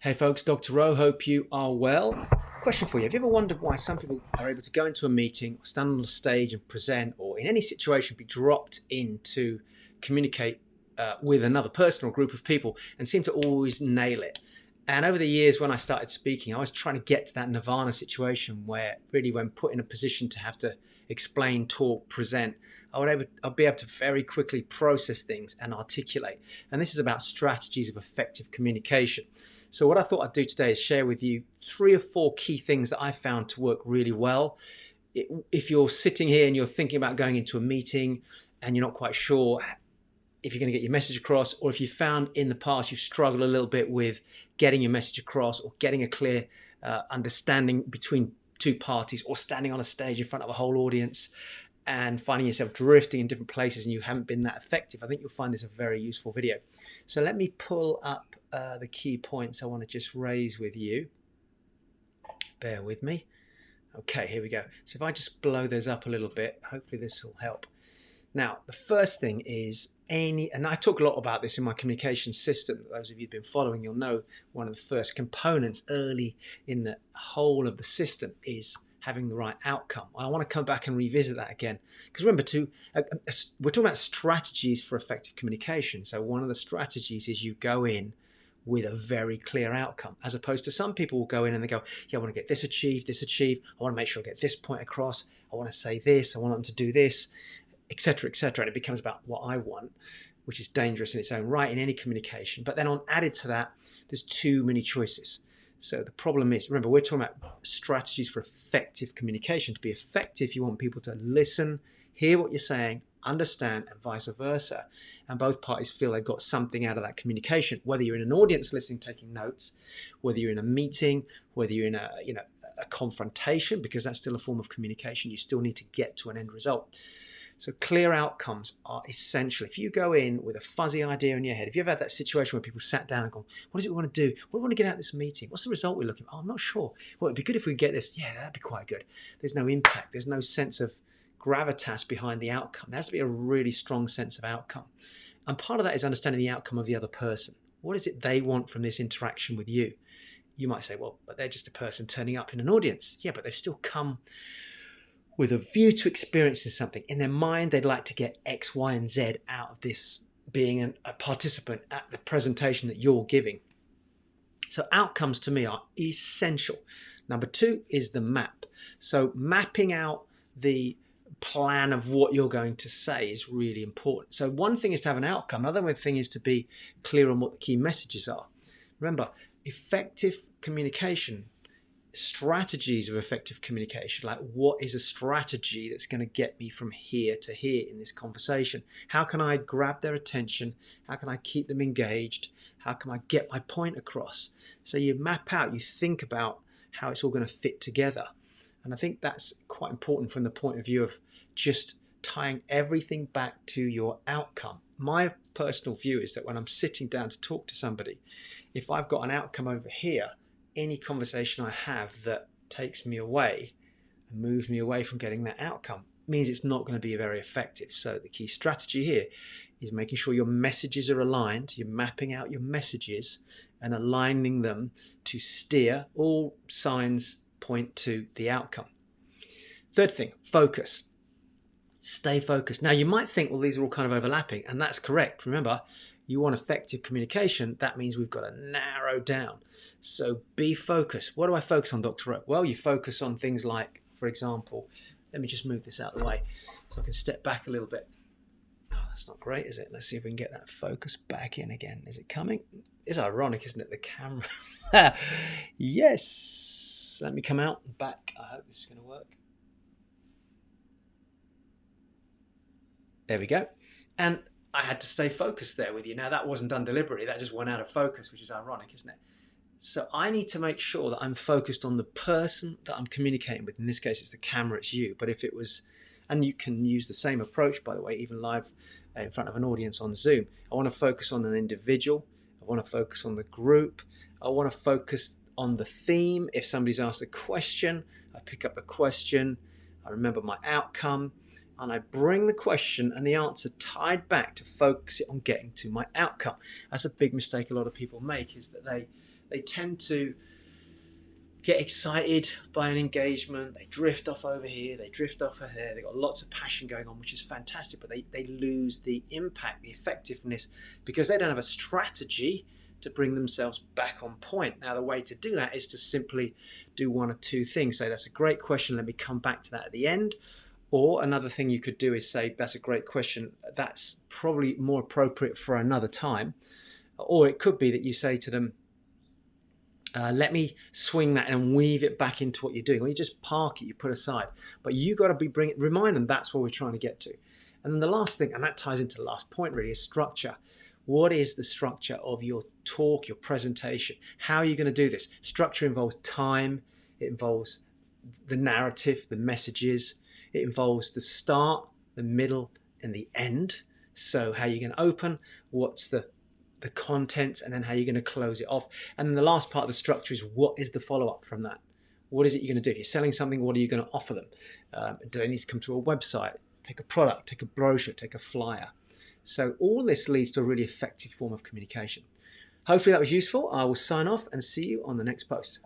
Hey folks, Dr. Rowe, hope you are well. Question for you. Have you ever wondered why some people are able to go into a meeting, stand on a stage and present, or in any situation be dropped in to communicate with another person or group of people and seem to always nail it? And over the years when I started speaking, I was trying to get to that nirvana situation where really when put in a position to have to explain, talk, present, I'll be able to very quickly process things and articulate. And this is about strategies of effective communication. So what I thought I'd do today is share with you 3 or 4 key things that I found to work really well. If you're sitting here and you're thinking about going into a meeting and you're not quite sure if you're going to get your message across, or if you found in the past you've struggled a little bit with getting your message across or getting a clear understanding between two parties, or standing on a stage in front of a whole audience and finding yourself drifting in different places and you haven't been that effective, I think you'll find this a very useful video. So let me pull up the key points I want to just raise with you. Bear with me. Okay, here we go. So if I just blow those up a little bit, hopefully this will help. Now, the first thing is and I talk a lot about this in my communication system. Those of you who've been following, you'll know one of the first components early in the whole of the system is having the right outcome. I want to come back and revisit that again, because remember, we're talking about strategies for effective communication. So one of the strategies is you go in with a very clear outcome, as opposed to some people will go in and they go, yeah, I want to get this achieved, I want to make sure I get this point across, I want to say this, I want them to do this, etc., etc. And it becomes about what I want, which is dangerous in its own right in any communication. But then added to that, there's too many choices. So the problem is, remember, we're talking about strategies for effective communication. To be effective, you want people to listen, hear what you're saying, understand, and vice versa. And both parties feel they've got something out of that communication, whether you're in an audience listening, taking notes, whether you're in a meeting, whether you're in a confrontation, because that's still a form of communication. You still need to get to an end result. So clear outcomes are essential. If you go in with a fuzzy idea in your head, if you've ever had that situation where people sat down and gone, what is it we want to do? What do we want to get out of this meeting? What's the result we're looking for? Oh, I'm not sure. Well, it'd be good if we get this. Yeah, that'd be quite good. There's no impact. There's no sense of gravitas behind the outcome. There has to be a really strong sense of outcome. And part of that is understanding the outcome of the other person. What is it they want from this interaction with you? You might say, well, but they're just a person turning up in an audience. Yeah, but they've still come with a view to experiencing something. In their mind, they'd like to get X, Y, and Z out of this being a participant at the presentation that you're giving. So outcomes to me are essential. Number 2 is the map. So mapping out the plan of what you're going to say is really important. So one thing is to have an outcome. Another thing is to be clear on what the key messages are. Remember, effective communication, strategies of effective communication, like what is a strategy that's going to get me from here to here in this conversation? How can I grab their attention? How can I keep them engaged? How can I get my point across? So you map out, you think about how it's all going to fit together. And I think that's quite important from the point of view of just tying everything back to your outcome. My personal view is that when I'm sitting down to talk to somebody, if I've got an outcome over here, any conversation I have that takes me away and moves me away from getting that outcome means it's not going to be very effective. So the key strategy here is making sure your messages are aligned. You're mapping out your messages and aligning them to steer. All signs point to the outcome. Third thing, focus. Stay focused. Now you might think, well, these are all kind of overlapping, and that's correct. Remember, you want effective communication. That means we've got to narrow down. So be focused. What do I focus on, Dr. Rowe? Well, you focus on things like, for example, let me just move this out of the way so I can step back a little bit. Oh, that's not great, is it? Let's see if we can get that focus back in again. Is it coming? It's ironic, isn't it? The camera. Yes. Let me come out and back. I hope this is going to work. There we go. And I had to stay focused there with you. Now, that wasn't done deliberately. That just went out of focus, which is ironic, isn't it? So I need to make sure that I'm focused on the person that I'm communicating with. In this case, it's the camera, it's you. But if it was, and you can use the same approach, by the way, even live in front of an audience on Zoom. I want to focus on an individual. I want to focus on the group. I want to focus on the theme. If somebody's asked a question, I pick up the question. I remember my outcome. and I bring the question and the answer tied back to focus it on getting to my outcome. That's a big mistake a lot of people make, is that they tend to get excited by an engagement, they drift off over here, they drift off over there, they've got lots of passion going on, which is fantastic, but they lose the impact, the effectiveness, because they don't have a strategy to bring themselves back on point. Now, the way to do that is to simply do one or two things. Say, that's a great question, let me come back to that at the end. Or another thing you could do is say, that's a great question, that's probably more appropriate for another time. Or it could be that you say to them, let me swing that and weave it back into what you're doing. Or you just park it, you put aside. But you got to remind them that's what we're trying to get to. And then the last thing, and that ties into the last point really, is structure. What is the structure of your talk, your presentation? How are you going to do this? Structure involves time. It involves the narrative, the messages. It involves the start, the middle, and the end. So how you're going to open, what's the content, and then how you're going to close it off. And then the last part of the structure is, what is the follow-up from that? What is it you're going to do? If you're selling something, what are you going to offer them? Do they need to come to a website, take a product, take a brochure, take a flyer? So all this leads to a really effective form of communication. Hopefully that was useful. I will sign off and see you on the next post.